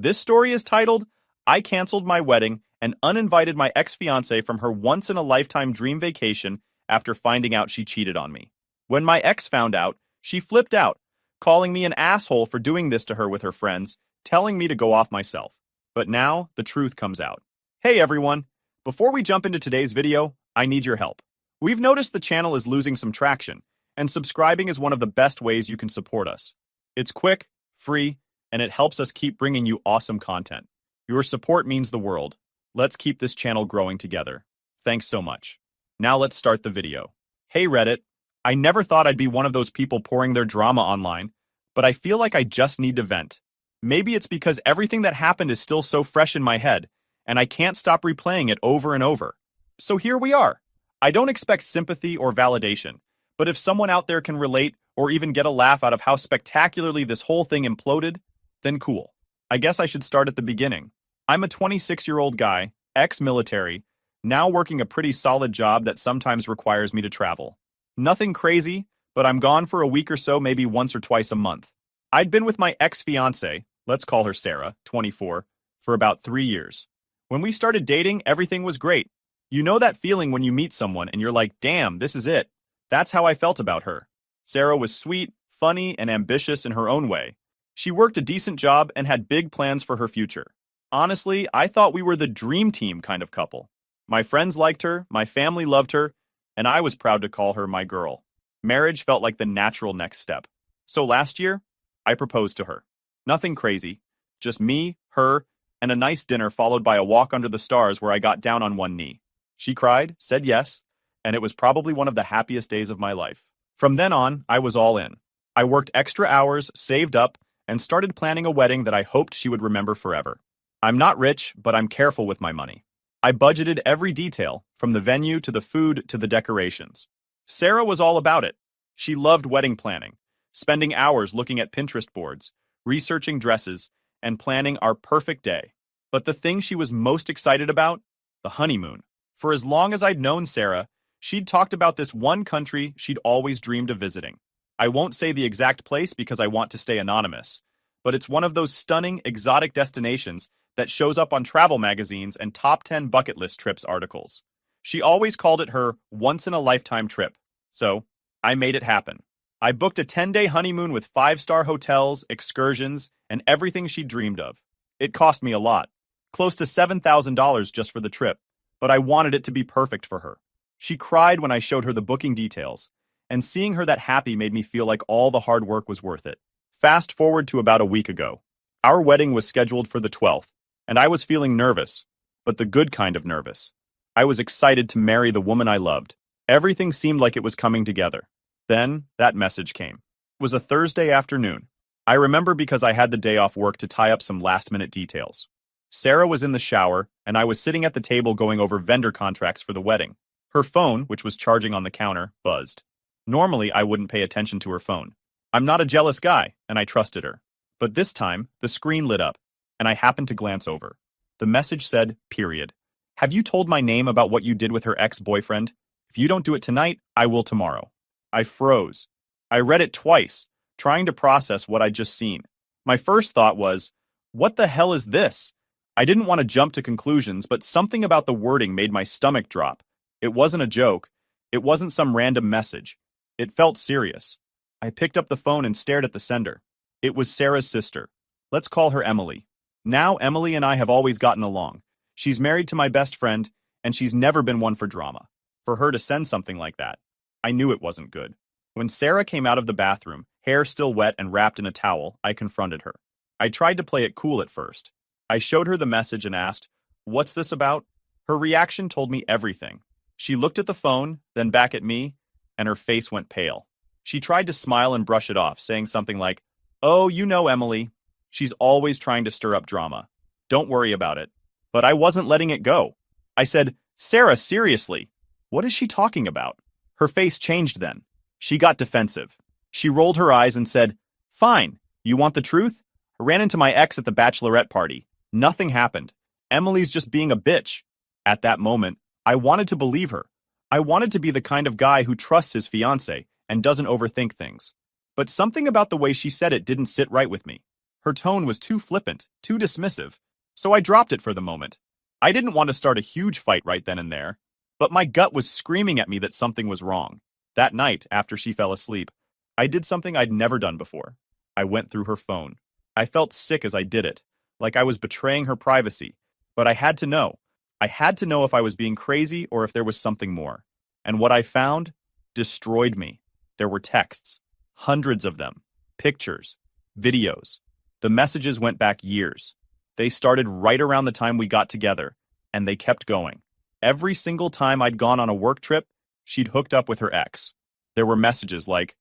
This story is titled, I Canceled My Wedding and Uninvited My Ex-Fiancée from Her Once-in-a-Lifetime Dream Vacation After Finding Out She Cheated on Me. When my ex found out, she flipped out, calling me an asshole for doing this to her with her friends, telling me to go off myself. But now, the truth comes out. Hey everyone! Before we jump into today's video, I need your help. We've noticed the channel is losing some traction, and subscribing is one of the best ways you can support us. It's quick, free, and it helps us keep bringing you awesome content. Your support means the world. Let's keep this channel growing together. Thanks so much. Now let's start the video. Hey Reddit, I never thought I'd be one of those people pouring their drama online, but I feel like I just need to vent. Maybe it's because everything that happened is still so fresh in my head, and I can't stop replaying it over and over. So here we are. I don't expect sympathy or validation, but if someone out there can relate or even get a laugh out of how spectacularly this whole thing imploded, then cool. I guess I should start at the beginning. I'm a 26-year-old guy, ex-military, now working a pretty solid job that sometimes requires me to travel. Nothing crazy, but I'm gone for a week or so, maybe once or twice a month. I'd been with my ex-fiancée, let's call her Sarah, 24, for about 3 years. When we started dating, everything was great. You know that feeling when you meet someone and you're like, damn, this is it. That's how I felt about her. Sarah was sweet, funny, and ambitious in her own way. She worked a decent job and had big plans for her future. Honestly, I thought we were the dream team kind of couple. My friends liked her, my family loved her, and I was proud to call her my girl. Marriage felt like the natural next step. So last year, I proposed to her. Nothing crazy, just me, her, and a nice dinner followed by a walk under the stars where I got down on one knee. She cried, said yes, and it was probably one of the happiest days of my life. From then on, I was all in. I worked extra hours, saved up, and started planning a wedding that I hoped she would remember forever. I'm not rich, but I'm careful with my money. I budgeted every detail, from the venue to the food to the decorations. Sarah was all about it. She loved wedding planning, spending hours looking at Pinterest boards, researching dresses, and planning our perfect day. But the thing she was most excited about? The honeymoon. For as long as I'd known Sarah, she'd talked about this one country she'd always dreamed of visiting. I won't say the exact place because I want to stay anonymous, but it's one of those stunning, exotic destinations that shows up on travel magazines and top 10 bucket list trips articles. She always called it her once-in-a-lifetime trip. So, I made it happen. I booked a 10-day honeymoon with 5-star hotels, excursions, and everything she dreamed of. It cost me a lot, close to $7,000 just for the trip, but I wanted it to be perfect for her. She cried when I showed her the booking details, and seeing her that happy made me feel like all the hard work was worth it. Fast forward to about a week ago. Our wedding was scheduled for the 12th, and I was feeling nervous, but the good kind of nervous. I was excited to marry the woman I loved. Everything seemed like it was coming together. Then, that message came. It was a Thursday afternoon. I remember because I had the day off work to tie up some last-minute details. Sarah was in the shower, and I was sitting at the table going over vendor contracts for the wedding. Her phone, which was charging on the counter, buzzed. Normally, I wouldn't pay attention to her phone. I'm not a jealous guy, and I trusted her. But this time, the screen lit up, and I happened to glance over. The message said, period. Have you told my name about what you did with her ex-boyfriend? If you don't do it tonight, I will tomorrow. I froze. I read it twice, trying to process what I'd just seen. My first thought was, what the hell is this? I didn't want to jump to conclusions, but something about the wording made my stomach drop. It wasn't a joke. It wasn't some random message. It felt serious. I picked up the phone and stared at the sender. It was Sarah's sister. Let's call her Emily. Now Emily and I have always gotten along. She's married to my best friend, and she's never been one for drama. For her to send something like that, I knew it wasn't good. When Sarah came out of the bathroom, hair still wet and wrapped in a towel, I confronted her. I tried to play it cool at first. I showed her the message and asked, "What's this about?" Her reaction told me everything. She looked at the phone, then back at me, and her face went pale. She tried to smile and brush it off, saying something like, "Oh, you know Emily. She's always trying to stir up drama. Don't worry about it." But I wasn't letting it go. I said, "Sarah, seriously, what is she talking about?" Her face changed then. She got defensive. She rolled her eyes and said, "Fine, you want the truth? I ran into my ex at the bachelorette party. Nothing happened. Emily's just being a bitch." At that moment, I wanted to believe her. I wanted to be the kind of guy who trusts his fiancée and doesn't overthink things. But something about the way she said it didn't sit right with me. Her tone was too flippant, too dismissive, so I dropped it for the moment. I didn't want to start a huge fight right then and there, but my gut was screaming at me that something was wrong. That night, after she fell asleep, I did something I'd never done before. I went through her phone. I felt sick as I did it, like I was betraying her privacy, but I had to know. I had to know if I was being crazy or if there was something more. And what I found destroyed me. There were texts, hundreds of them, pictures, videos. The messages went back years. They started right around the time we got together, and they kept going. Every single time I'd gone on a work trip, she'd hooked up with her ex. There were messages like,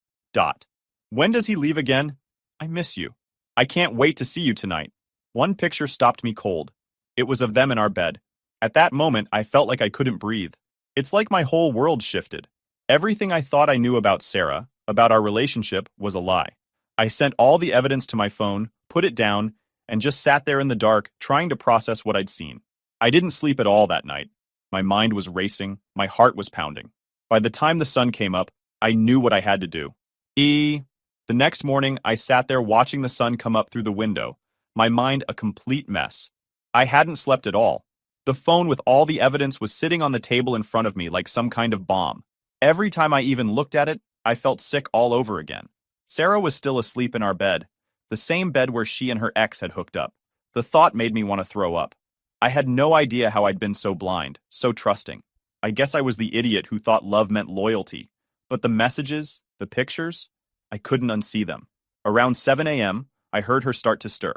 When does he leave again? I miss you. I can't wait to see you tonight. One picture stopped me cold. It was of them in our bed. At that moment, I felt like I couldn't breathe. It's like my whole world shifted. Everything I thought I knew about Sarah, about our relationship, was a lie. I sent all the evidence to my phone, put it down, and just sat there in the dark, trying to process what I'd seen. I didn't sleep at all that night. My mind was racing, my heart was pounding. By the time the sun came up, I knew what I had to do. The next morning, I sat there watching the sun come up through the window, my mind a complete mess. I hadn't slept at all. The phone with all the evidence was sitting on the table in front of me like some kind of bomb. Every time I even looked at it, I felt sick all over again. Sarah was still asleep in our bed, the same bed where she and her ex had hooked up. The thought made me want to throw up. I had no idea how I'd been so blind, so trusting. I guess I was the idiot who thought love meant loyalty. But the messages, the pictures, I couldn't unsee them. Around 7 a.m., I heard her start to stir.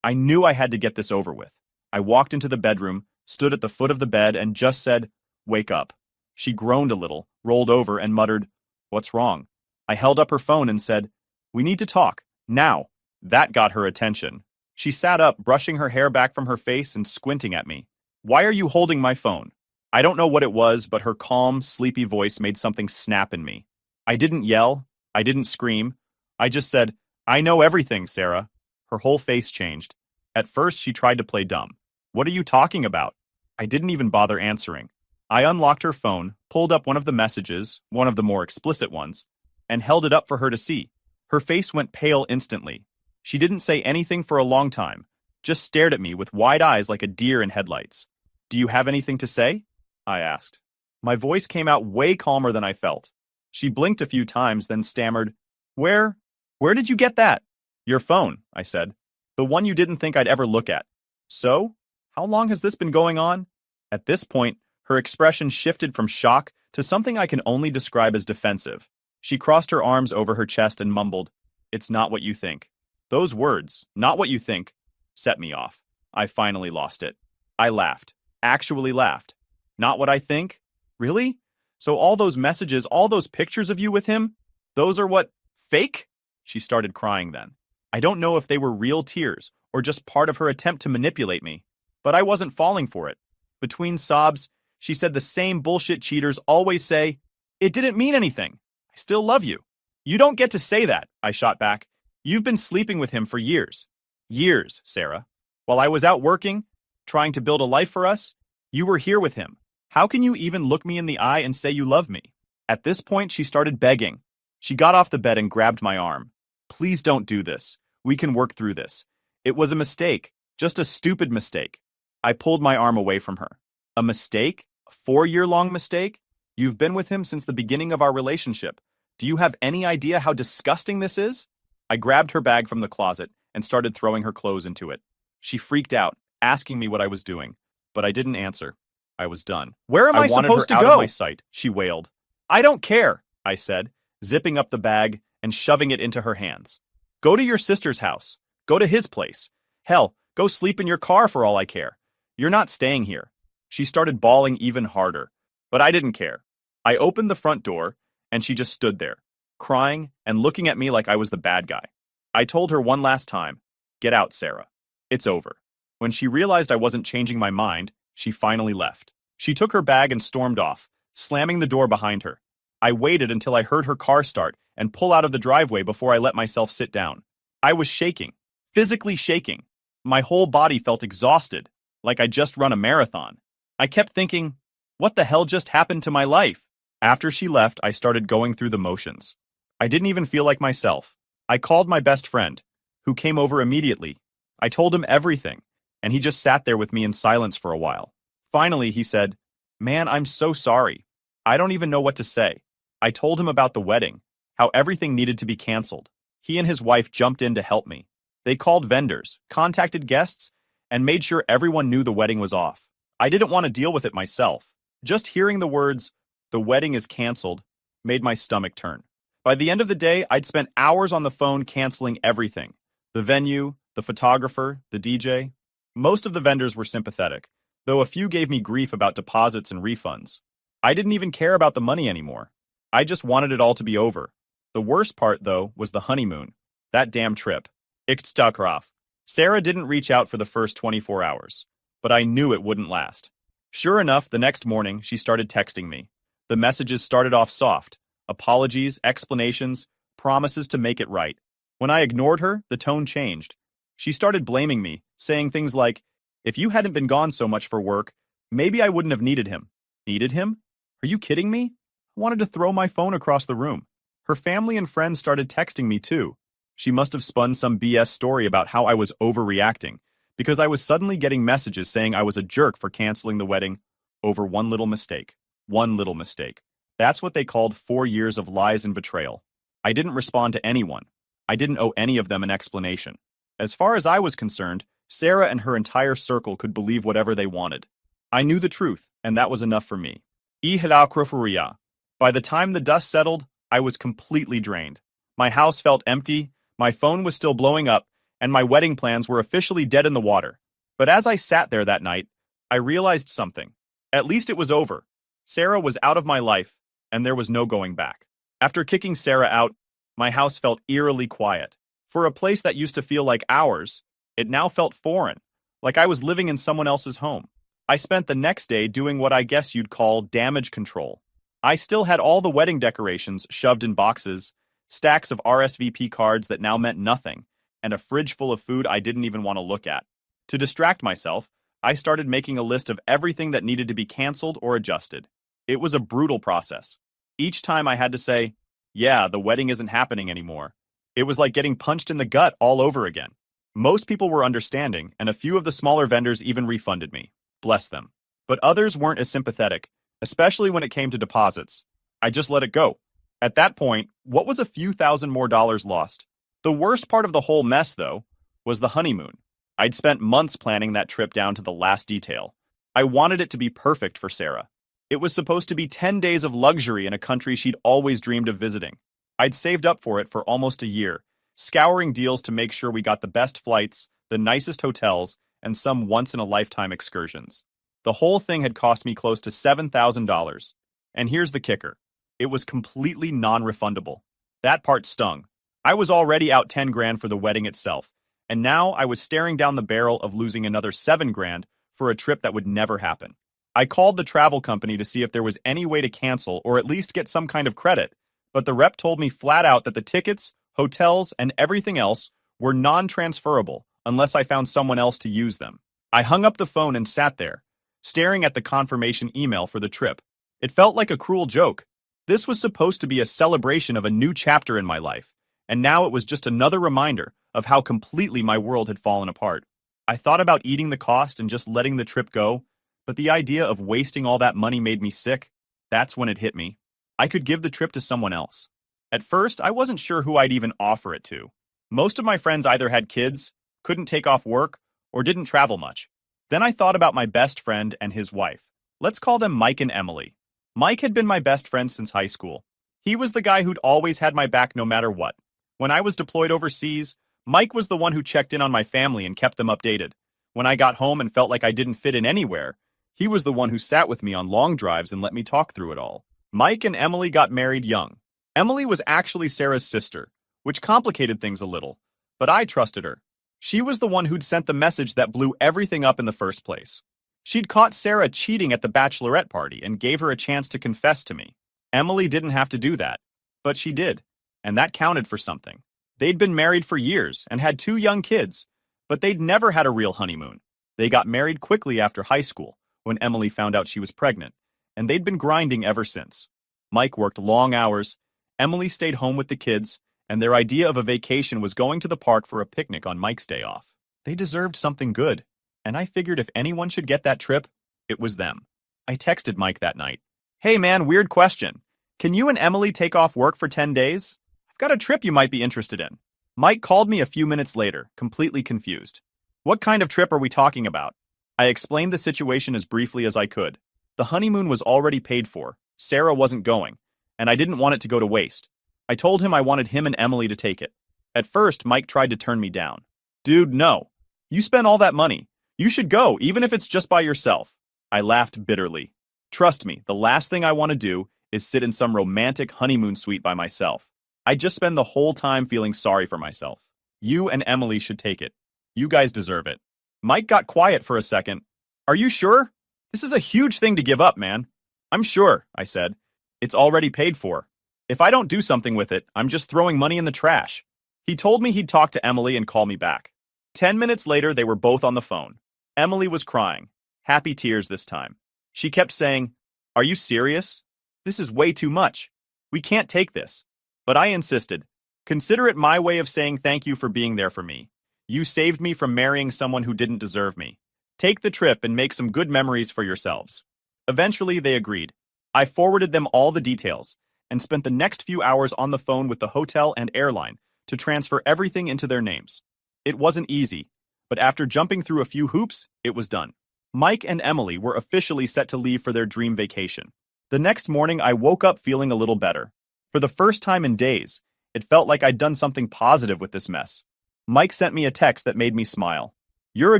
I knew I had to get this over with. I walked into the bedroom, stood at the foot of the bed, and just said, "Wake up." She groaned a little, rolled over, and muttered, "What's wrong?" I held up her phone and said, "We need to talk, now." That got her attention. She sat up, brushing her hair back from her face and squinting at me. "Why are you holding my phone?" I don't know what it was, but her calm, sleepy voice made something snap in me. I didn't yell. I didn't scream. I just said, "I know everything, Sarah." Her whole face changed. At first, she tried to play dumb. "What are you talking about?" I didn't even bother answering. I unlocked her phone, pulled up one of the messages, one of the more explicit ones, and held it up for her to see. Her face went pale instantly. She didn't say anything for a long time, just stared at me with wide eyes like a deer in headlights. "Do you have anything to say?" I asked. My voice came out way calmer than I felt. She blinked a few times, then stammered, Where did you get that?" "Your phone," I said. "The one you didn't think I'd ever look at." "So? How long has this been going on?" At this point, her expression shifted from shock to something I can only describe as defensive. She crossed her arms over her chest and mumbled, "It's not what you think." Those words, "not what you think," set me off. I finally lost it. I laughed. Actually laughed. "Not what I think? Really? So all those messages, all those pictures of you with him, those are what, fake?" She started crying then. I don't know if they were real tears or just part of her attempt to manipulate me, but I wasn't falling for it. Between sobs, she said the same bullshit cheaters always say, "It didn't mean anything. I still love you." "You don't get to say that," I shot back. "You've been sleeping with him for years." "Years, Sarah. While I was out working, trying to build a life for us, you were here with him. How can you even look me in the eye and say you love me?" At this point, she started begging. She got off the bed and grabbed my arm. "Please don't do this. We can work through this. It was a mistake, just a stupid mistake." I pulled my arm away from her. "A mistake? A 4-year-long mistake? You've been with him since the beginning of our relationship. Do you have any idea how disgusting this is?" I grabbed her bag from the closet and started throwing her clothes into it. She freaked out, asking me what I was doing, but I didn't answer. I was done. "Where am I supposed to go?" "I wanted her out of my sight," she wailed. "I don't care," I said, zipping up the bag and shoving it into her hands. "Go to your sister's house. Go to his place. Hell, go sleep in your car for all I care. You're not staying here." She started bawling even harder, but I didn't care. I opened the front door, and she just stood there, crying and looking at me like I was the bad guy. I told her one last time, "Get out, Sarah. It's over." When she realized I wasn't changing my mind, she finally left. She took her bag and stormed off, slamming the door behind her. I waited until I heard her car start and pull out of the driveway before I let myself sit down. I was shaking, physically shaking. My whole body felt exhausted, like I'd just run a marathon. I kept thinking, what the hell just happened to my life? After she left, I started going through the motions. I didn't even feel like myself. I called my best friend, who came over immediately. I told him everything, and he just sat there with me in silence for a while. Finally, he said, "Man, I'm so sorry. I don't even know what to say." I told him about the wedding, how everything needed to be canceled. He and his wife jumped in to help me. They called vendors, contacted guests, and made sure everyone knew the wedding was off. I didn't want to deal with it myself. Just hearing the words, "the wedding is canceled," made my stomach turn. By the end of the day, I'd spent hours on the phone canceling everything. The venue, the photographer, the DJ. Most of the vendors were sympathetic, though a few gave me grief about deposits and refunds. I didn't even care about the money anymore. I just wanted it all to be over. The worst part, though, was the honeymoon. That damn trip. Ich stuck off. Sarah didn't reach out for the first 24 hours, but I knew it wouldn't last. Sure enough, the next morning, she started texting me. The messages started off soft. Apologies, explanations, promises to make it right. When I ignored her, the tone changed. She started blaming me, saying things like, "If you hadn't been gone so much for work, maybe I wouldn't have needed him." Needed him? Are you kidding me? I wanted to throw my phone across the room. Her family and friends started texting me too. She must have spun some BS story about how I was overreacting, because I was suddenly getting messages saying I was a jerk for canceling the wedding over one little mistake. One little mistake. That's what they called 4 years of lies and betrayal. I didn't respond to anyone. I didn't owe any of them an explanation. As far as I was concerned, Sarah and her entire circle could believe whatever they wanted. I knew the truth, and that was enough for me. By the time the dust settled, I was completely drained. My house felt empty, my phone was still blowing up, and my wedding plans were officially dead in the water. But as I sat there that night, I realized something. At least it was over. Sarah was out of my life, and there was no going back. After kicking Sarah out, my house felt eerily quiet. For a place that used to feel like ours, it now felt foreign, like I was living in someone else's home. I spent the next day doing what I guess you'd call damage control. I still had all the wedding decorations shoved in boxes, stacks of RSVP cards that now meant nothing, and a fridge full of food I didn't even want to look at. To distract myself, I started making a list of everything that needed to be canceled or adjusted. It was a brutal process. Each time I had to say, "Yeah, the wedding isn't happening anymore." It was like getting punched in the gut all over again. Most people were understanding, and a few of the smaller vendors even refunded me. Bless them. But others weren't as sympathetic, especially when it came to deposits. I just let it go. At that point, what was a few thousand more dollars lost? The worst part of the whole mess, though, was the honeymoon. I'd spent months planning that trip down to the last detail. I wanted it to be perfect for Sarah. It was supposed to be 10 days of luxury in a country she'd always dreamed of visiting. I'd saved up for it for almost a year, scouring deals to make sure we got the best flights, the nicest hotels, and some once-in-a-lifetime excursions. The whole thing had cost me close to $7,000. And here's the kicker. It was completely non-refundable. That part stung. I was already out 10 grand for the wedding itself, and now I was staring down the barrel of losing another 7 grand for a trip that would never happen. I called the travel company to see if there was any way to cancel or at least get some kind of credit, but the rep told me flat out that the tickets, hotels, and everything else were non-transferable unless I found someone else to use them. I hung up the phone and sat there, staring at the confirmation email for the trip. It felt like a cruel joke. This was supposed to be a celebration of a new chapter in my life, and now it was just another reminder of how completely my world had fallen apart. I thought about eating the cost and just letting the trip go, but the idea of wasting all that money made me sick. That's when it hit me. I could give the trip to someone else. At first, I wasn't sure who I'd even offer it to. Most of my friends either had kids, couldn't take off work, or didn't travel much. Then I thought about my best friend and his wife. Let's call them Mike and Emily. Mike had been my best friend since high school. He was the guy who'd always had my back no matter what. When I was deployed overseas, Mike was the one who checked in on my family and kept them updated. When I got home and felt like I didn't fit in anywhere, he was the one who sat with me on long drives and let me talk through it all. Mike and Emily got married young. Emily was actually Sarah's sister, which complicated things a little, but I trusted her. She was the one who'd sent the message that blew everything up in the first place. She'd caught Sarah cheating at the bachelorette party and gave her a chance to confess to me. Emily didn't have to do that, but she did, and that counted for something. They'd been married for years and had 2 young kids, but they'd never had a real honeymoon. They got married quickly after high school, when Emily found out she was pregnant, and they'd been grinding ever since. Mike worked long hours, Emily stayed home with the kids, and their idea of a vacation was going to the park for a picnic on Mike's day off. They deserved something good, and I figured if anyone should get that trip, it was them. I texted Mike that night. Hey man, weird question. Can you and Emily take off work for 10 days? I've got a trip you might be interested in. Mike called me a few minutes later, completely confused. What kind of trip are we talking about? I explained the situation as briefly as I could. The honeymoon was already paid for, Sarah wasn't going, and I didn't want it to go to waste. I told him I wanted him and Emily to take it. At first, Mike tried to turn me down. Dude, no. You spent all that money. You should go, even if it's just by yourself. I laughed bitterly. Trust me, the last thing I want to do is sit in some romantic honeymoon suite by myself. I just spend the whole time feeling sorry for myself. You and Emily should take it. You guys deserve it. Mike got quiet for a second. Are you sure? This is a huge thing to give up, man. I'm sure, I said. It's already paid for. If I don't do something with it, I'm just throwing money in the trash. He told me he'd talk to Emily and call me back. 10 minutes later, they were both on the phone. Emily was crying. Happy tears this time. She kept saying, "Are you serious? This is way too much. We can't take this." But I insisted. Consider it my way of saying thank you for being there for me. You saved me from marrying someone who didn't deserve me. Take the trip and make some good memories for yourselves. Eventually, they agreed. I forwarded them all the details and spent the next few hours on the phone with the hotel and airline to transfer everything into their names. It wasn't easy, but after jumping through a few hoops, it was done. Mike and Emily were officially set to leave for their dream vacation. The next morning, I woke up feeling a little better. For the first time in days, it felt like I'd done something positive with this mess. Mike sent me a text that made me smile. "You're a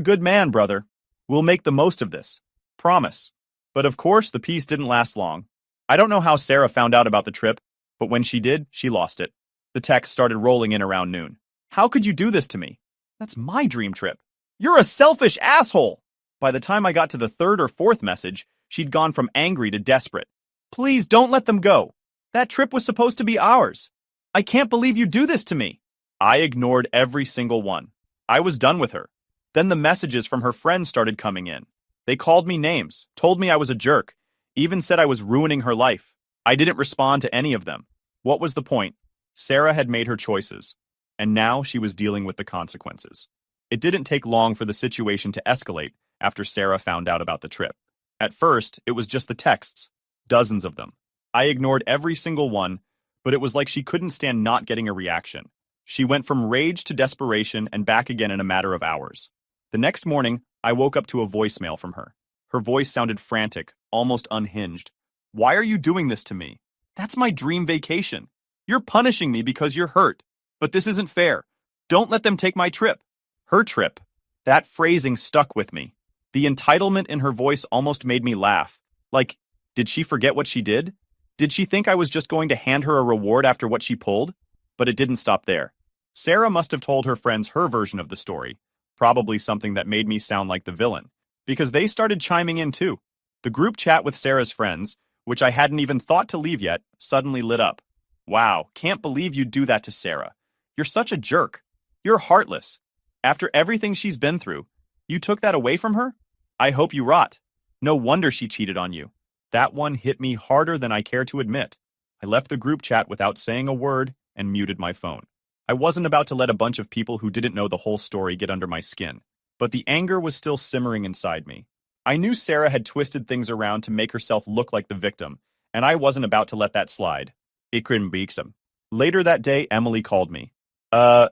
good man, brother. We'll make the most of this. Promise." But of course, the peace didn't last long. I don't know how Sarah found out about the trip, but when she did, she lost it. The text started rolling in around noon. "How could you do this to me? That's my dream trip. You're a selfish asshole!" By the time I got to the third or fourth message, she'd gone from angry to desperate. "Please don't let them go. That trip was supposed to be ours. I can't believe you do this to me." I ignored every single one. I was done with her. Then the messages from her friends started coming in. They called me names, told me I was a jerk, even said I was ruining her life. I didn't respond to any of them. What was the point? Sarah had made her choices, and now she was dealing with the consequences. It didn't take long for the situation to escalate after Sarah found out about the trip. At first, it was just the texts, dozens of them. I ignored every single one, but it was like she couldn't stand not getting a reaction. She went from rage to desperation and back again in a matter of hours. The next morning, I woke up to a voicemail from her. Her voice sounded frantic, almost unhinged. "Why are you doing this to me? That's my dream vacation. You're punishing me because you're hurt. But this isn't fair. Don't let them take my trip." Her trip. That phrasing stuck with me. The entitlement in her voice almost made me laugh. Like, did she forget what she did? Did she think I was just going to hand her a reward after what she pulled? But it didn't stop there. Sarah must have told her friends her version of the story, probably something that made me sound like the villain, because they started chiming in too. The group chat with Sarah's friends, which I hadn't even thought to leave yet, suddenly lit up. "Wow, can't believe you'd do that to Sarah. You're such a jerk. You're heartless. After everything she's been through, you took that away from her? I hope you rot. No wonder she cheated on you." That one hit me harder than I care to admit. I left the group chat without saying a word and muted my phone. I wasn't about to let a bunch of people who didn't know the whole story get under my skin, but the anger was still simmering inside me. I knew Sarah had twisted things around to make herself look like the victim, and I wasn't about to let that slide. Ik couldn't be some. Later that day, Emily called me.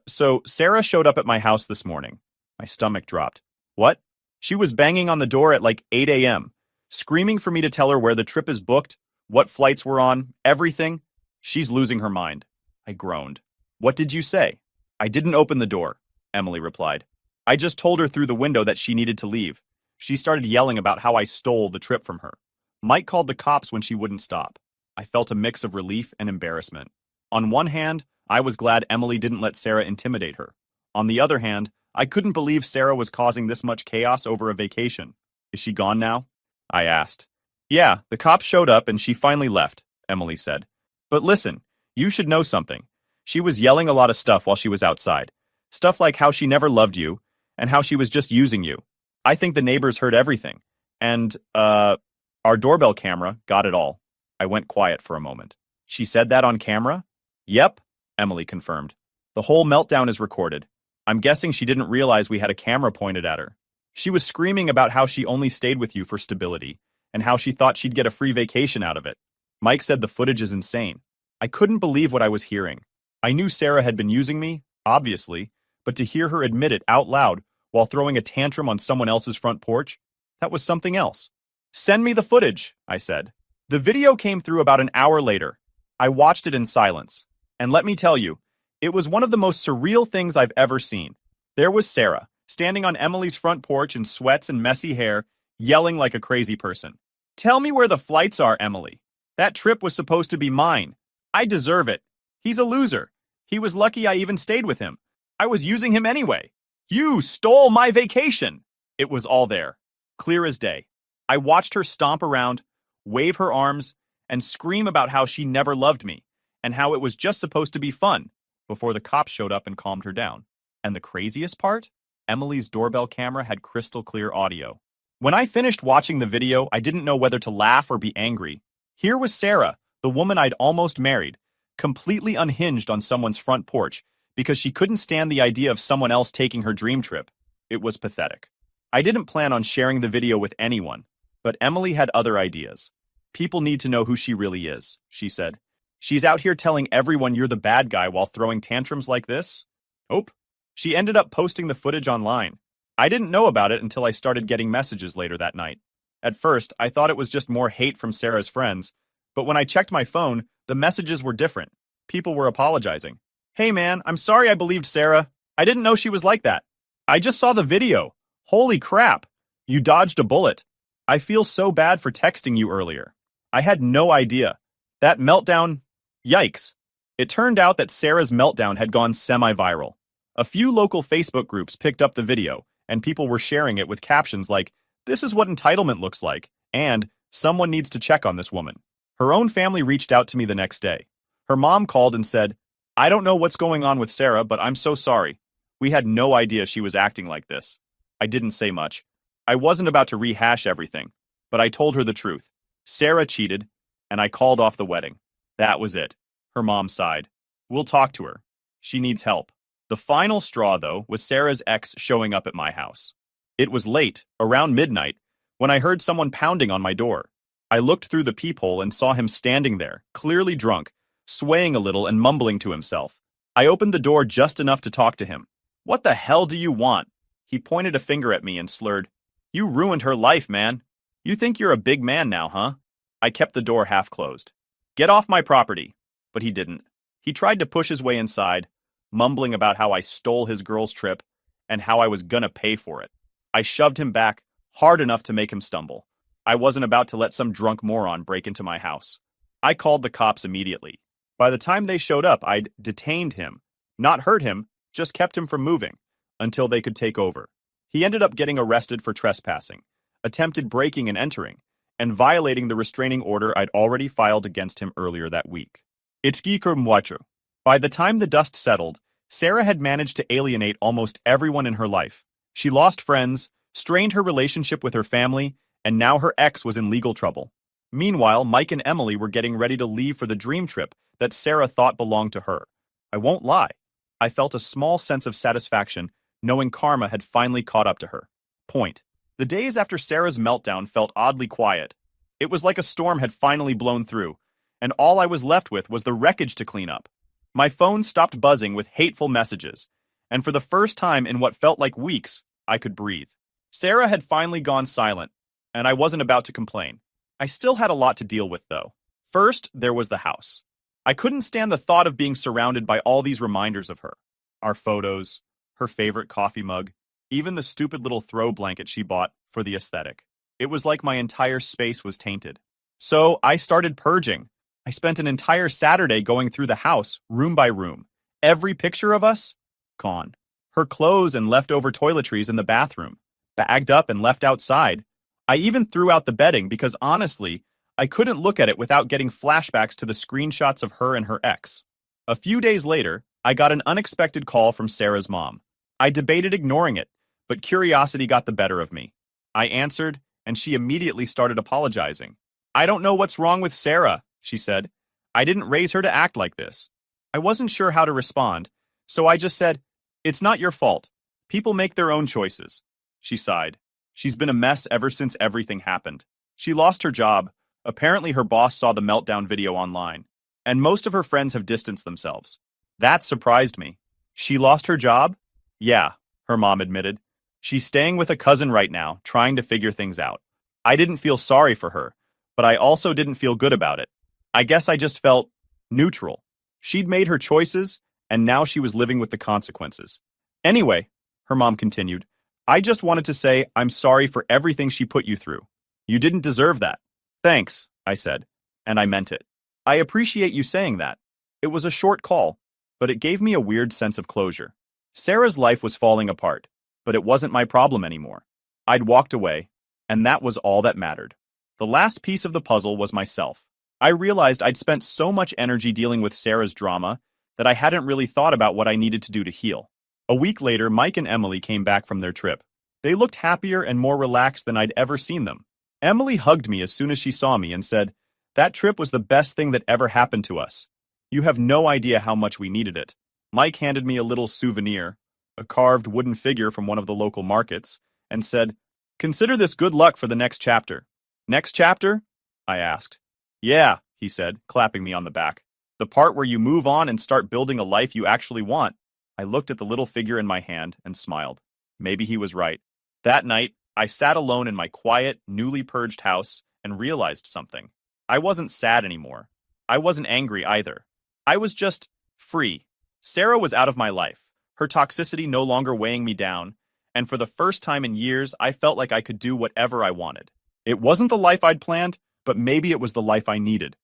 So Sarah showed up at my house this morning." My stomach dropped. "What?" "She was banging on the door at like 8 a.m., screaming for me to tell her where the trip is booked, what flights we're on, everything. She's losing her mind." I groaned. "What did you say?" "I didn't open the door," Emily replied. "I just told her through the window that she needed to leave. She started yelling about how I stole the trip from her. Mike called the cops when she wouldn't stop." I felt a mix of relief and embarrassment. On one hand, I was glad Emily didn't let Sarah intimidate her. On the other hand, I couldn't believe Sarah was causing this much chaos over a vacation. "Is she gone now?" I asked. "Yeah, the cops showed up and she finally left," Emily said. "But listen, you should know something. She was yelling a lot of stuff while she was outside. Stuff like how she never loved you and how she was just using you. I think the neighbors heard everything. And, our doorbell camera got it all." I went quiet for a moment. "She said that on camera?" "Yep. Emily confirmed. The whole meltdown is recorded. I'm guessing she didn't realize we had a camera pointed at her. She was screaming about how she only stayed with you for stability, and how she thought she'd get a free vacation out of it. Mike said the footage is insane. I couldn't believe what I was hearing. I knew Sarah had been using me, obviously, but to hear her admit it out loud while throwing a tantrum on someone else's front porch, that was something else. Send me the footage, I said. The video came through about an hour later. I watched it in silence. And let me tell you, it was one of the most surreal things I've ever seen. There was Sarah, standing on Emily's front porch in sweats and messy hair, yelling like a crazy person. Tell me where the flights are, Emily. That trip was supposed to be mine. I deserve it. He's a loser. He was lucky I even stayed with him. I was using him anyway. You stole my vacation. It was all there, clear as day. I watched her stomp around, wave her arms, and scream about how she never loved me, and how it was just supposed to be fun, before the cops showed up and calmed her down. And the craziest part? Emily's doorbell camera had crystal clear audio. When I finished watching the video, I didn't know whether to laugh or be angry. Here was Sarah, the woman I'd almost married, completely unhinged on someone's front porch because she couldn't stand the idea of someone else taking her dream trip. It was pathetic. I didn't plan on sharing the video with anyone, but Emily had other ideas. People need to know who she really is, she said. She's out here telling everyone you're the bad guy while throwing tantrums like this? Oh. She ended up posting the footage online. I didn't know about it until I started getting messages later that night. At first, I thought it was just more hate from Sarah's friends, but when I checked my phone, the messages were different. People were apologizing. Hey man, I'm sorry I believed Sarah. I didn't know she was like that. I just saw the video. Holy crap. You dodged a bullet. I feel so bad for texting you earlier. I had no idea. That meltdown, yikes. It turned out that Sarah's meltdown had gone semi-viral. A few local Facebook groups picked up the video, and people were sharing it with captions like, "This is what entitlement looks like," and "Someone needs to check on this woman." Her own family reached out to me the next day. Her mom called and said, "I don't know what's going on with Sarah, but I'm so sorry. We had no idea she was acting like this." I didn't say much. I wasn't about to rehash everything, but I told her the truth. Sarah cheated, and I called off the wedding. That was it. Her mom sighed. We'll talk to her. She needs help. The final straw, though, was Sarah's ex showing up at my house. It was late, around midnight, when I heard someone pounding on my door. I looked through the peephole and saw him standing there, clearly drunk, swaying a little and mumbling to himself. I opened the door just enough to talk to him. "What the hell do you want?" He pointed a finger at me and slurred, "You ruined her life, man. You think you're a big man now, huh?" I kept the door half closed. "Get off my property." But he didn't. He tried to push his way inside, mumbling about how I stole his girl's trip and how I was gonna pay for it. I shoved him back hard enough to make him stumble. I wasn't about to let some drunk moron break into my house. I called the cops immediately. By the time they showed up, I'd detained him. Not hurt him, just kept him from moving until they could take over. He ended up getting arrested for trespassing, attempted breaking and entering, and violating the restraining order I'd already filed against him earlier that week. By the time the dust settled, Sarah had managed to alienate almost everyone in her life. She lost friends, strained her relationship with her family, and now her ex was in legal trouble. Meanwhile, Mike and Emily were getting ready to leave for the dream trip that Sarah thought belonged to her. I won't lie. I felt a small sense of satisfaction knowing karma had finally caught up to her. Point. The days after Sarah's meltdown felt oddly quiet. It was like a storm had finally blown through, and all I was left with was the wreckage to clean up. My phone stopped buzzing with hateful messages, and for the first time in what felt like weeks, I could breathe. Sarah had finally gone silent, and I wasn't about to complain. I still had a lot to deal with, though. First, there was the house. I couldn't stand the thought of being surrounded by all these reminders of her. Our photos, her favorite coffee mug, even the stupid little throw blanket she bought for the aesthetic. It was like my entire space was tainted. So I started purging. I spent an entire Saturday going through the house, room by room. Every picture of us? Gone. Her clothes and leftover toiletries in the bathroom. Bagged up and left outside. I even threw out the bedding because honestly, I couldn't look at it without getting flashbacks to the screenshots of her and her ex. A few days later, I got an unexpected call from Sarah's mom. I debated ignoring it, but curiosity got the better of me. I answered, and she immediately started apologizing. "I don't know what's wrong with Sarah," she said. "I didn't raise her to act like this." I wasn't sure how to respond, so I just said, "It's not your fault. People make their own choices." She sighed. She's been a mess ever since everything happened. She lost her job. Apparently her boss saw the meltdown video online, and most of her friends have distanced themselves. That surprised me. She lost her job? Yeah, her mom admitted. She's staying with a cousin right now, trying to figure things out. I didn't feel sorry for her, but I also didn't feel good about it. I guess I just felt neutral. She'd made her choices, and now she was living with the consequences. Anyway, her mom continued, I just wanted to say I'm sorry for everything she put you through. You didn't deserve that. Thanks, I said, and I meant it. I appreciate you saying that. It was a short call, but it gave me a weird sense of closure. Sarah's life was falling apart, but it wasn't my problem anymore. I'd walked away, and that was all that mattered. The last piece of the puzzle was myself. I realized I'd spent so much energy dealing with Sarah's drama that I hadn't really thought about what I needed to do to heal. A week later, Mike and Emily came back from their trip. They looked happier and more relaxed than I'd ever seen them. Emily hugged me as soon as she saw me and said, "That trip was the best thing that ever happened to us. You have no idea how much we needed it." Mike handed me a little souvenir, a carved wooden figure from one of the local markets, and said, "Consider this good luck for the next chapter." "Next chapter?" I asked. "Yeah," he said, clapping me on the back. "The part where you move on and start building a life you actually want." I looked at the little figure in my hand and smiled. Maybe he was right. That night, I sat alone in my quiet, newly purged house and realized something. I wasn't sad anymore. I wasn't angry either. I was just free. Sarah was out of my life, her toxicity no longer weighing me down, and for the first time in years, I felt like I could do whatever I wanted. It wasn't the life I'd planned, but maybe it was the life I needed.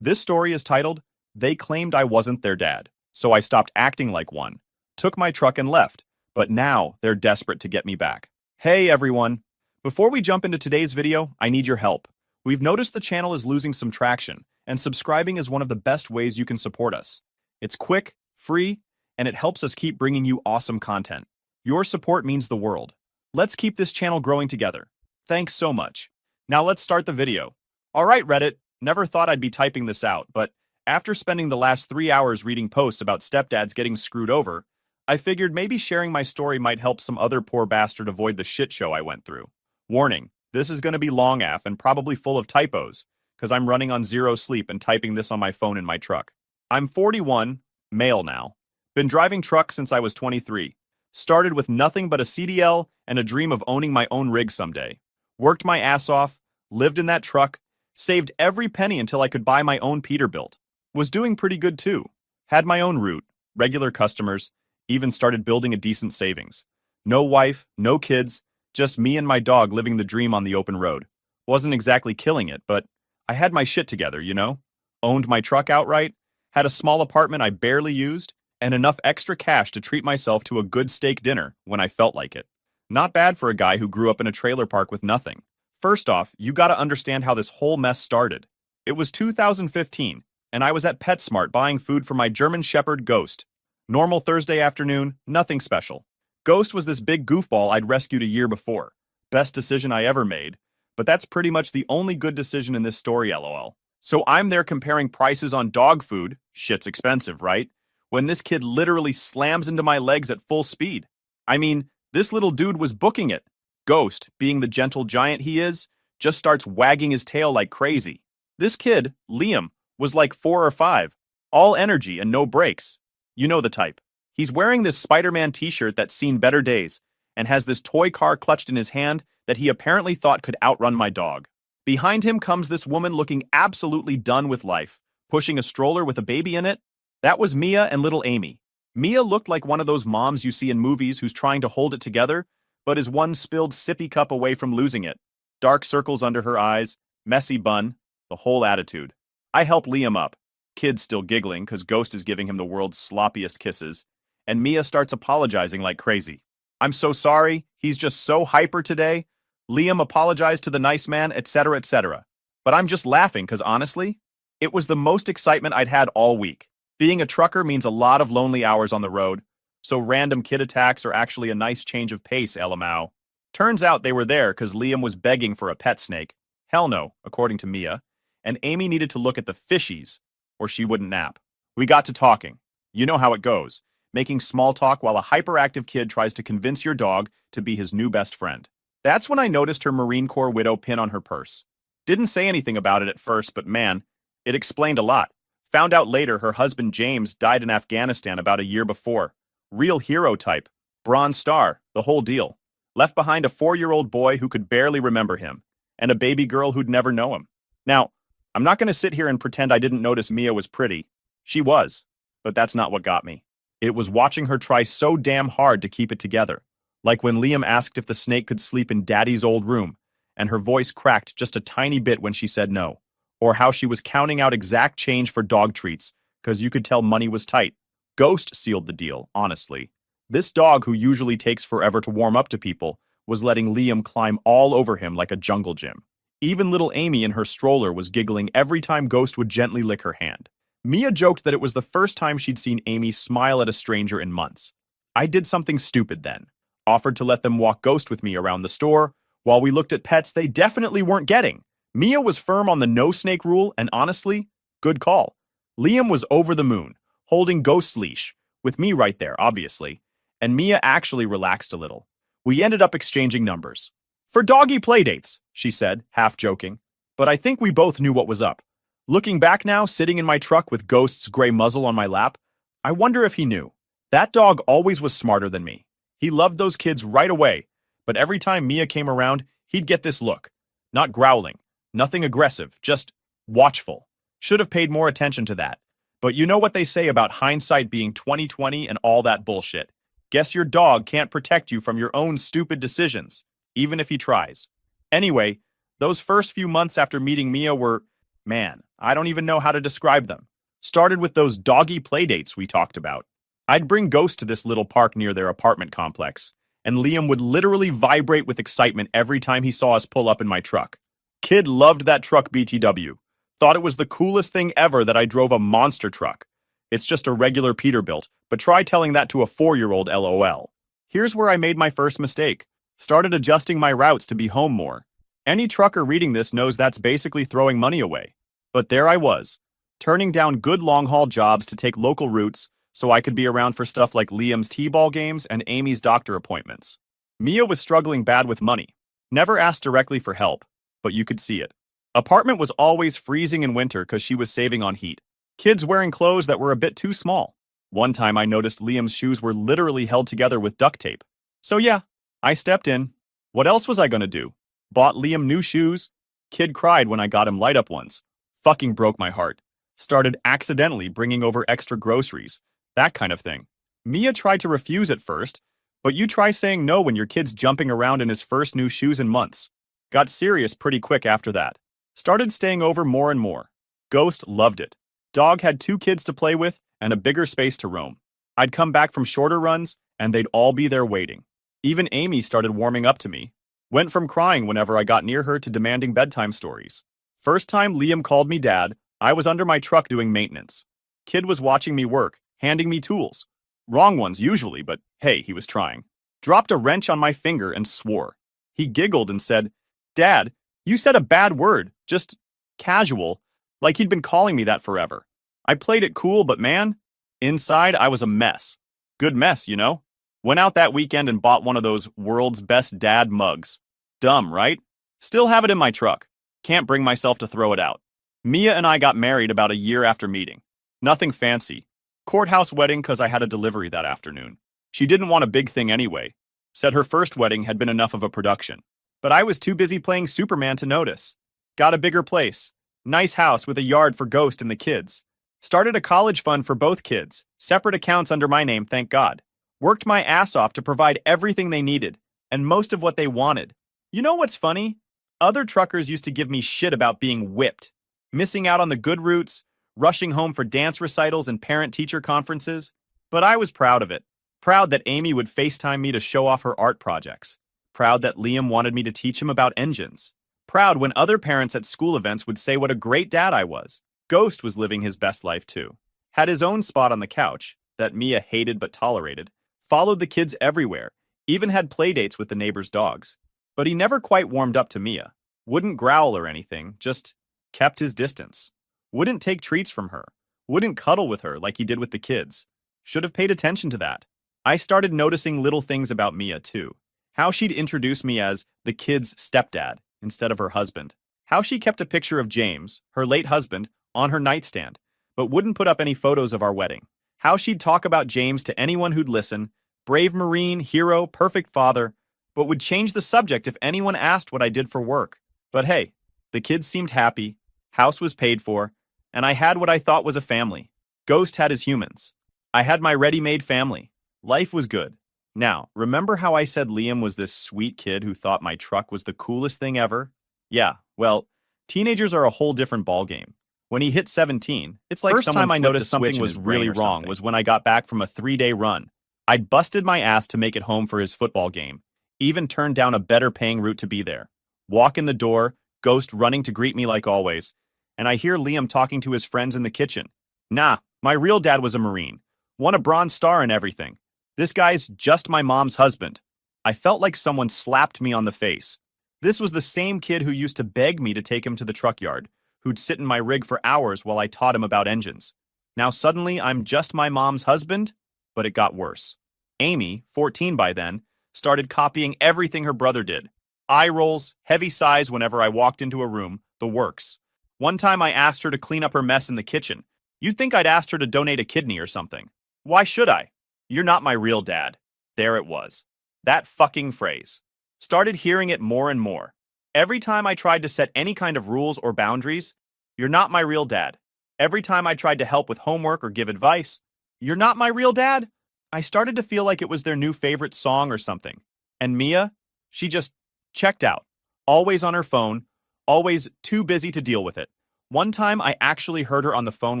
This story is titled, They Claimed I Wasn't Their Dad, so I stopped acting like one, took my truck and left, but now they're desperate to get me back. Hey everyone! Before we jump into today's video, I need your help. We've noticed the channel is losing some traction, and subscribing is one of the best ways you can support us. It's quick, free, and it helps us keep bringing you awesome content. Your support means the world. Let's keep this channel growing together. Thanks so much. Now let's start the video. Alright Reddit, never thought I'd be typing this out, but after spending the last 3 hours reading posts about stepdads getting screwed over, I figured maybe sharing my story might help some other poor bastard avoid the shit show I went through. Warning, this is going to be long AF and probably full of typos, because I'm running on zero sleep and typing this on my phone in my truck. I'm 41, male now. Been driving trucks since I was 23. Started with nothing but a CDL and a dream of owning my own rig someday. Worked my ass off, lived in that truck, saved every penny until I could buy my own Peterbilt. Was doing pretty good too. Had my own route, regular customers, even started building a decent savings. No wife, no kids, just me and my dog living the dream on the open road. Wasn't exactly killing it, but I had my shit together, you know? Owned my truck outright, had a small apartment I barely used, and enough extra cash to treat myself to a good steak dinner when I felt like it. Not bad for a guy who grew up in a trailer park with nothing. First off, you gotta understand how this whole mess started. It was 2015, and I was at PetSmart buying food for my German Shepherd Ghost. Normal Thursday afternoon, nothing special. Ghost was this big goofball I'd rescued a year before. Best decision I ever made, but that's pretty much the only good decision in this story, lol. So I'm there comparing prices on dog food, shit's expensive, right? When this kid literally slams into my legs at full speed. I mean, this little dude was booking it. Ghost, being the gentle giant he is, just starts wagging his tail like crazy. This kid, Liam, was like 4 or 5, all energy and no brakes. You know the type. He's wearing this Spider-Man t-shirt that's seen better days, and has this toy car clutched in his hand that he apparently thought could outrun my dog. Behind him comes this woman looking absolutely done with life, pushing a stroller with a baby in it. That was Mia and little Amy. Mia looked like one of those moms you see in movies who's trying to hold it together, but is one spilled sippy cup away from losing it. Dark circles under her eyes, messy bun, the whole attitude. I help Liam up. Kid's still giggling because Ghost is giving him the world's sloppiest kisses, and Mia starts apologizing like crazy. "I'm so sorry, he's just so hyper today. Liam apologized to the nice man, etc., etc." But I'm just laughing because honestly, it was the most excitement I'd had all week. Being a trucker means a lot of lonely hours on the road, so random kid attacks are actually a nice change of pace, LMAO. Turns out they were there because Liam was begging for a pet snake. Hell no, according to Mia. And Amy needed to look at the fishies, or she wouldn't nap. We got to talking. You know how it goes, making small talk while a hyperactive kid tries to convince your dog to be his new best friend. That's when I noticed her Marine Corps widow pin on her purse. Didn't say anything about it at first, but man, it explained a lot. Found out later her husband James died in Afghanistan about a year before. Real hero type. Bronze Star, the whole deal. Left behind a 4-year-old boy who could barely remember him, and a baby girl who'd never know him. Now, I'm not going to sit here and pretend I didn't notice Mia was pretty. She was, but that's not what got me. It was watching her try so damn hard to keep it together. Like when Liam asked if the snake could sleep in Daddy's old room, and her voice cracked just a tiny bit when she said no. Or how she was counting out exact change for dog treats, because you could tell money was tight. Ghost sealed the deal, honestly. This dog, who usually takes forever to warm up to people, was letting Liam climb all over him like a jungle gym. Even little Amy in her stroller was giggling every time Ghost would gently lick her hand. Mia joked that it was the first time she'd seen Amy smile at a stranger in months. I did something stupid then. Offered to let them walk Ghost with me around the store, while we looked at pets they definitely weren't getting. Mia was firm on the no snake rule, and honestly, good call. Liam was over the moon, holding Ghost's leash, with me right there, obviously, and Mia actually relaxed a little. We ended up exchanging numbers. For doggy playdates, she said, half joking. But I think we both knew what was up. Looking back now, sitting in my truck with Ghost's gray muzzle on my lap, I wonder if he knew. That dog always was smarter than me. He loved those kids right away, but every time Mia came around, he'd get this look. Not growling, nothing aggressive, just watchful. Should have paid more attention to that. But you know what they say about hindsight being 20/20 and all that bullshit. Guess your dog can't protect you from your own stupid decisions, even if he tries. Anyway, those first few months after meeting Mia were, man, I don't even know how to describe them. Started with those doggy playdates we talked about. I'd bring Ghost to this little park near their apartment complex, and Liam would literally vibrate with excitement every time he saw us pull up in my truck. Kid loved that truck BTW. Thought it was the coolest thing ever that I drove a monster truck. It's just a regular Peterbilt, but try telling that to a 4-year-old LOL. Here's where I made my first mistake. Started adjusting my routes to be home more. Any trucker reading this knows that's basically throwing money away. But there I was, turning down good long-haul jobs to take local routes so I could be around for stuff like Liam's t-ball games and Amy's doctor appointments. Mia was struggling bad with money. Never asked directly for help, but you could see it. Apartment was always freezing in winter because she was saving on heat. Kids wearing clothes that were a bit too small. One time I noticed Liam's shoes were literally held together with duct tape. So yeah, I stepped in. What else was I gonna do? Bought Liam new shoes. Kid cried when I got him light-up ones. Fucking broke my heart. Started accidentally bringing over extra groceries. That kind of thing. Mia tried to refuse at first, but you try saying no when your kid's jumping around in his first new shoes in months. Got serious pretty quick after that. Started staying over more and more. Ghost loved it. Dog had 2 kids to play with and a bigger space to roam. I'd come back from shorter runs, and they'd all be there waiting. Even Amy started warming up to me. Went from crying whenever I got near her to demanding bedtime stories. First time Liam called me dad, I was under my truck doing maintenance. Kid was watching me work, handing me tools. Wrong ones usually, but hey, he was trying. Dropped a wrench on my finger and swore. He giggled and said, "Dad, you said a bad word, just casual, like he'd been calling me that forever." I played it cool, but man, inside I was a mess. Good mess, you know? Went out that weekend and bought one of those world's best dad mugs. Dumb, right? Still have it in my truck. Can't bring myself to throw it out. Mia and I got married about a year after meeting. Nothing fancy. Courthouse wedding because I had a delivery that afternoon. She didn't want a big thing anyway. Said her first wedding had been enough of a production. But I was too busy playing Superman to notice. Got a bigger place. Nice house with a yard for Ghost and the kids. Started a college fund for both kids. Separate accounts under my name, thank God. Worked my ass off to provide everything they needed, and most of what they wanted. You know what's funny? Other truckers used to give me shit about being whipped, missing out on the good routes, rushing home for dance recitals and parent-teacher conferences. But I was proud of it. Proud that Amy would FaceTime me to show off her art projects. Proud that Liam wanted me to teach him about engines. Proud when other parents at school events would say what a great dad I was. Ghost was living his best life too. Had his own spot on the couch, that Mia hated but tolerated. Followed the kids everywhere, even had playdates with the neighbors' dogs. But he never quite warmed up to Mia. Wouldn't growl or anything, just kept his distance. Wouldn't take treats from her. Wouldn't cuddle with her like he did with the kids. Should have paid attention to that. I started noticing little things about Mia, too. How she'd introduce me as the kid's stepdad instead of her husband. How she kept a picture of James, her late husband, on her nightstand, but wouldn't put up any photos of our wedding. How she'd talk about James to anyone who'd listen, brave Marine, hero, perfect father, but would change the subject if anyone asked what I did for work. But hey, the kids seemed happy, house was paid for, and I had what I thought was a family. Ghost had his humans. I had my ready-made family. Life was good. Now, remember how I said Liam was this sweet kid who thought my truck was the coolest thing ever? Yeah, well, teenagers are a whole different ballgame. When he hit 17, it's like First time I noticed something was really wrong was when I got back from a 3-day run. I'd busted my ass to make it home for his football game, even turned down a better paying route to be there. Walk in the door, Ghost running to greet me like always, and I hear Liam talking to his friends in the kitchen. Nah, my real dad was a Marine. Won a Bronze Star and everything. This guy's just my mom's husband. I felt like someone slapped me on the face. This was the same kid who used to beg me to take him to the truck yard, who'd sit in my rig for hours while I taught him about engines. Now suddenly I'm just my mom's husband? But it got worse. Amy, 14 by then, started copying everything her brother did. Eye rolls, heavy sighs whenever I walked into a room, the works. One time I asked her to clean up her mess in the kitchen. You'd think I'd asked her to donate a kidney or something. Why should I? You're not my real dad. There it was. That fucking phrase. Started hearing it more and more. Every time I tried to set any kind of rules or boundaries, you're not my real dad. Every time I tried to help with homework or give advice, you're not my real dad? I started to feel like it was their new favorite song or something. And Mia, she just checked out. Always on her phone, always too busy to deal with it. One time I actually heard her on the phone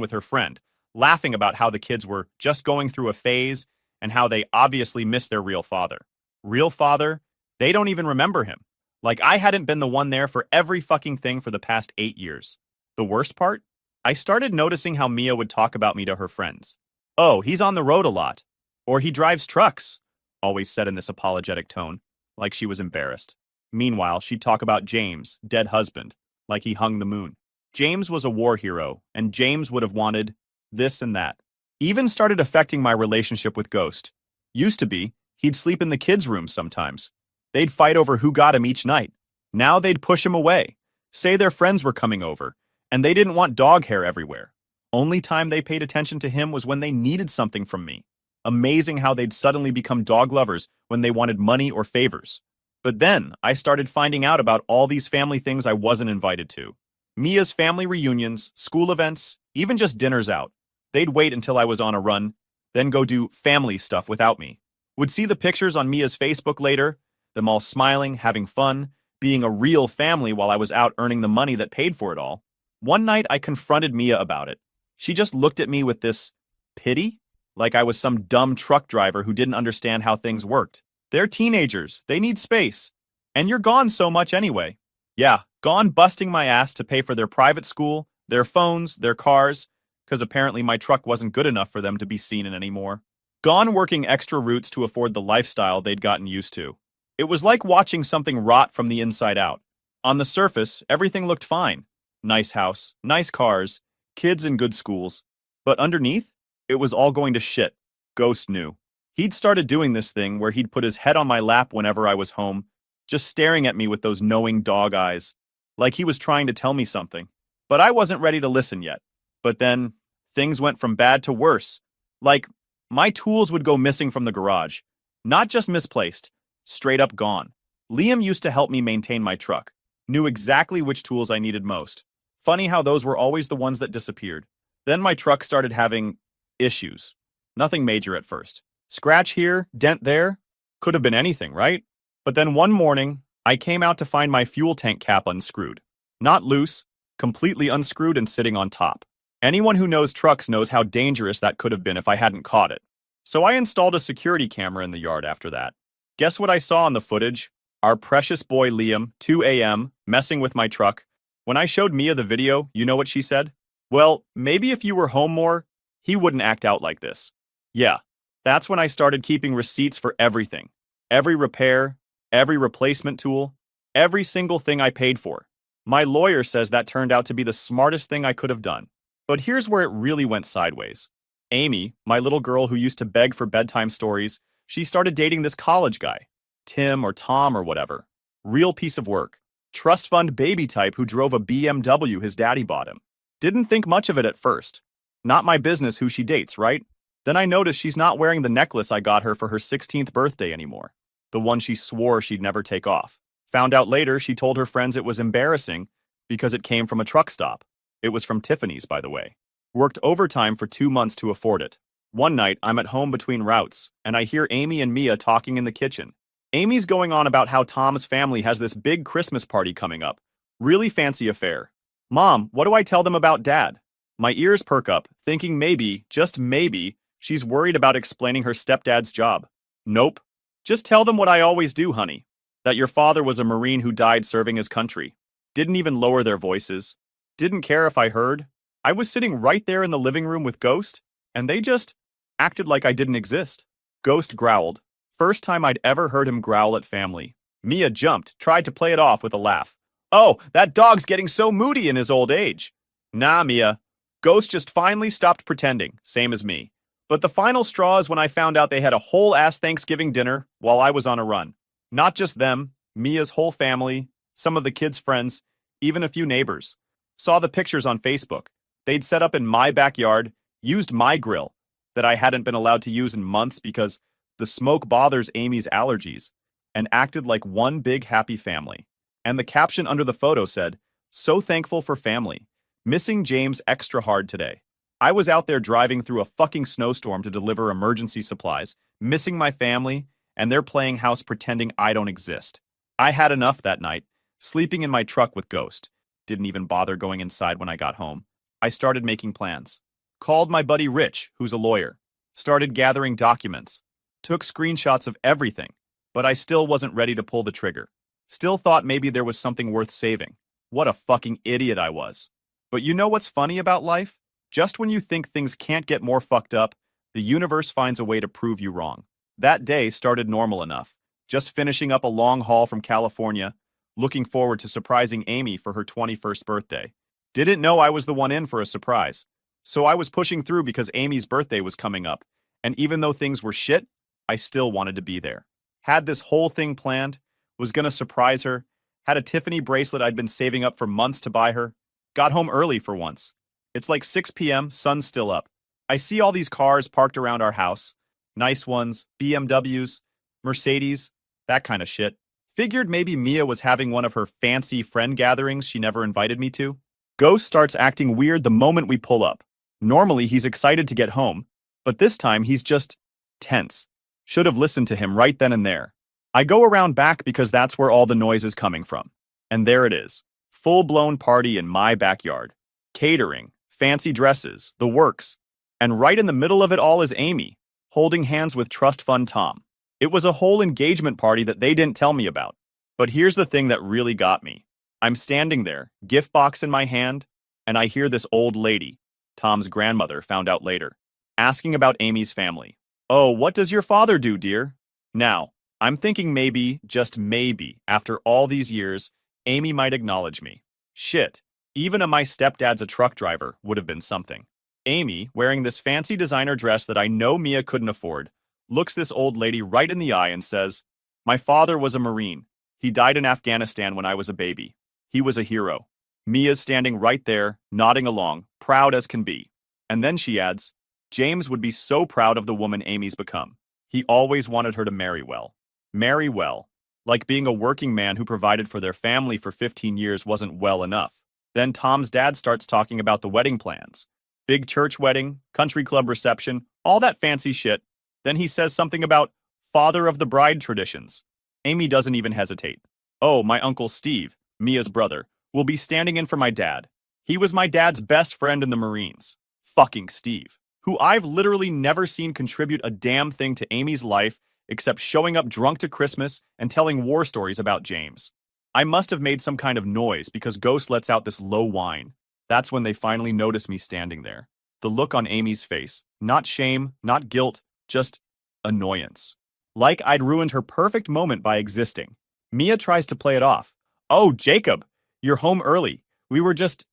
with her friend, laughing about how the kids were just going through a phase and how they obviously missed their real father. Real father? They don't even remember him. Like I hadn't been the one there for every fucking thing for the past 8 years. The worst part? I started noticing how Mia would talk about me to her friends. Oh, he's on the road a lot. Or he drives trucks, always said in this apologetic tone, like she was embarrassed. Meanwhile, she'd talk about James, dead husband, like he hung the moon. James was a war hero, and James would have wanted this and that. Even started affecting my relationship with Ghost. Used to be, he'd sleep in the kids' room sometimes. They'd fight over who got him each night. Now they'd push him away, say their friends were coming over, and they didn't want dog hair everywhere. Only time they paid attention to him was when they needed something from me. Amazing how they'd suddenly become dog lovers when they wanted money or favors. But then, I started finding out about all these family things I wasn't invited to. Mia's family reunions, school events, even just dinners out. They'd wait until I was on a run, then go do family stuff without me. Would see the pictures on Mia's Facebook later, them all smiling, having fun, being a real family while I was out earning the money that paid for it all. One night I confronted Mia about it. She just looked at me with this pity, like I was some dumb truck driver who didn't understand how things worked. They're teenagers, they need space. And you're gone so much anyway. Yeah, gone busting my ass to pay for their private school, their phones, their cars, because apparently my truck wasn't good enough for them to be seen in anymore. Gone working extra routes to afford the lifestyle they'd gotten used to. It was like watching something rot from the inside out. On the surface, everything looked fine. Nice house, nice cars, kids in good schools. But underneath, it was all going to shit. Ghost knew. He'd started doing this thing where he'd put his head on my lap whenever I was home, just staring at me with those knowing dog eyes, like he was trying to tell me something. But I wasn't ready to listen yet. But then, things went from bad to worse. Like, my tools would go missing from the garage. Not just misplaced, straight up gone. Liam used to help me maintain my truck. Knew exactly which tools I needed most. Funny how those were always the ones that disappeared. Then my truck started having issues. Nothing major at first. Scratch here, dent there. Could have been anything, right? But then one morning, I came out to find my fuel tank cap unscrewed. Not loose, completely unscrewed and sitting on top. Anyone who knows trucks knows how dangerous that could have been if I hadn't caught it. So I installed a security camera in the yard after that. Guess what I saw on the footage? Our precious boy Liam, 2 a.m., messing with my truck. When I showed Mia the video, you know what she said? Well, maybe if you were home more, he wouldn't act out like this. Yeah, that's when I started keeping receipts for everything. Every repair, every replacement tool, every single thing I paid for. My lawyer says that turned out to be the smartest thing I could have done. But here's where it really went sideways. Amy, my little girl who used to beg for bedtime stories, she started dating this college guy. Tim or Tom or whatever. Real piece of work. Trust fund baby type who drove a BMW his daddy bought him. Didn't think much of it at first. Not my business who she dates, right? Then I noticed she's not wearing the necklace I got her for her 16th birthday anymore. The one she swore she'd never take off. Found out later she told her friends it was embarrassing because it came from a truck stop. It was from Tiffany's, by the way. Worked overtime for 2 months to afford it. One night, I'm at home between routes, and I hear Amy and Mia talking in the kitchen. Amy's going on about how Tom's family has this big Christmas party coming up. Really fancy affair. Mom, what do I tell them about Dad? My ears perk up, thinking maybe, just maybe, she's worried about explaining her stepdad's job. Nope. Just tell them what I always do, honey. That your father was a Marine who died serving his country. Didn't even lower their voices. Didn't care if I heard. I was sitting right there in the living room with Ghost, and they just acted like I didn't exist. Ghost growled. First time I'd ever heard him growl at family. Mia jumped, tried to play it off with a laugh. Oh, that dog's getting so moody in his old age. Nah, Mia. Ghost just finally stopped pretending, same as me. But the final straw is when I found out they had a whole-ass Thanksgiving dinner while I was on a run. Not just them, Mia's whole family, some of the kids' friends, even a few neighbors. Saw the pictures on Facebook. They'd set up in my backyard, used my grill, that I hadn't been allowed to use in months because the smoke bothers Amy's allergies, and acted like one big happy family. And the caption under the photo said, "So thankful for family. Missing James extra hard today. I was out there driving through a fucking snowstorm to deliver emergency supplies, missing my family, and they're playing house pretending I don't exist. I had enough that night, sleeping in my truck with Ghost. Didn't even bother going inside when I got home. I started making plans. Called my buddy Rich, who's a lawyer. Started gathering documents. Took screenshots of everything, but I still wasn't ready to pull the trigger. Still thought maybe there was something worth saving. What a fucking idiot I was. But you know what's funny about life? Just when you think things can't get more fucked up, the universe finds a way to prove you wrong. That day started normal enough. Just finishing up a long haul from California, looking forward to surprising Amy for her 21st birthday. Didn't know I was the one in for a surprise. So I was pushing through because Amy's birthday was coming up, and even though things were shit, I still wanted to be there. Had this whole thing planned, was gonna surprise her, had a Tiffany bracelet I'd been saving up for months to buy her, got home early for once. It's like 6 p.m., sun's still up. I see all these cars parked around our house. Nice ones, BMWs, Mercedes, that kind of shit. Figured maybe Mia was having one of her fancy friend gatherings she never invited me to. Ghost starts acting weird the moment we pull up. Normally he's excited to get home, but this time he's just tense. Should have listened to him right then and there. I go around back because that's where all the noise is coming from. And there it is. Full-blown party in my backyard. Catering, fancy dresses, the works. And right in the middle of it all is Amy, holding hands with Trust Fund Tom. It was a whole engagement party that they didn't tell me about. But here's the thing that really got me. I'm standing there, gift box in my hand, and I hear this old lady, Tom's grandmother found out later, asking about Amy's family. Oh, what does your father do, dear? Now, I'm thinking maybe, just maybe, after all these years, Amy might acknowledge me. Shit, even my stepdad's a truck driver would have been something. Amy, wearing this fancy designer dress that I know Mia couldn't afford, looks this old lady right in the eye and says, "My father was a Marine. He died in Afghanistan when I was a baby. He was a hero." Mia's standing right there, nodding along, proud as can be. And then she adds, "James would be so proud of the woman Amy's become. He always wanted her to marry well. Marry well. Like being a working man who provided for their family for 15 years wasn't well enough." Then Tom's dad starts talking about the wedding plans. Big church wedding, country club reception, all that fancy shit. Then he says something about father of the bride traditions. Amy doesn't even hesitate. "Oh, my Uncle Steve, Mia's brother, will be standing in for my dad. He was my dad's best friend in the Marines." Fucking Steve, who I've literally never seen contribute a damn thing to Amy's life except showing up drunk to Christmas and telling war stories about James. I must have made some kind of noise because Ghost lets out this low whine. That's when they finally notice me standing there. The look on Amy's face, not shame, not guilt, just annoyance. Like I'd ruined her perfect moment by existing. Mia tries to play it off. "Oh, Jacob, you're home early. We were just..."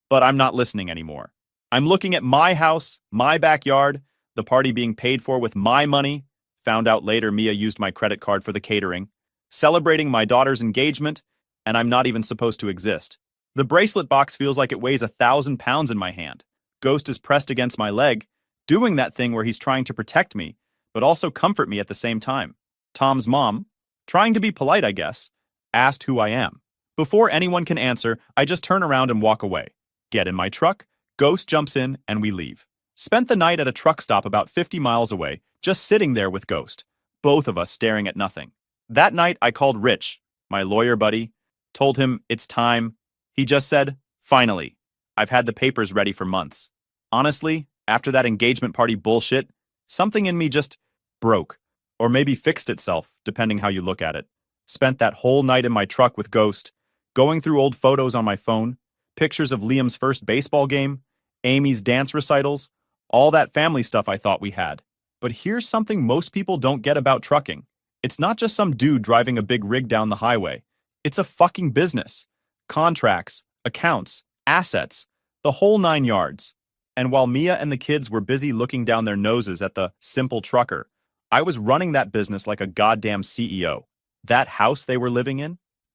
But I'm not listening anymore. I'm looking at my house, my backyard, the party being paid for with my money. Found out later Mia used my credit card for the catering. Celebrating my daughter's engagement, and I'm not even supposed to exist. The bracelet box feels like it weighs 1,000 pounds in my hand. Ghost is pressed against my leg, doing that thing where he's trying to protect me, but also comfort me at the same time. Tom's mom, trying to be polite, I guess, asked who I am. Before anyone can answer, I just turn around and walk away. Get in my truck, Ghost jumps in, and we leave. Spent the night at a truck stop about 50 miles away, just sitting there with Ghost, both of us staring at nothing. That night, I called Rich, my lawyer buddy, told him it's time. He just said, finally. I've had the papers ready for months. Honestly, after that engagement party bullshit, something in me just broke, or maybe fixed itself, depending how you look at it. Spent that whole night in my truck with Ghost, going through old photos on my phone, pictures of Liam's first baseball game, Amy's dance recitals, all that family stuff I thought we had. But here's something most people don't get about trucking. It's not just some dude driving a big rig down the highway. It's a fucking business. Contracts, accounts, assets, the whole 9 yards. And while Mia and the kids were busy looking down their noses at the simple trucker, I was running that business like a goddamn CEO. That house they were living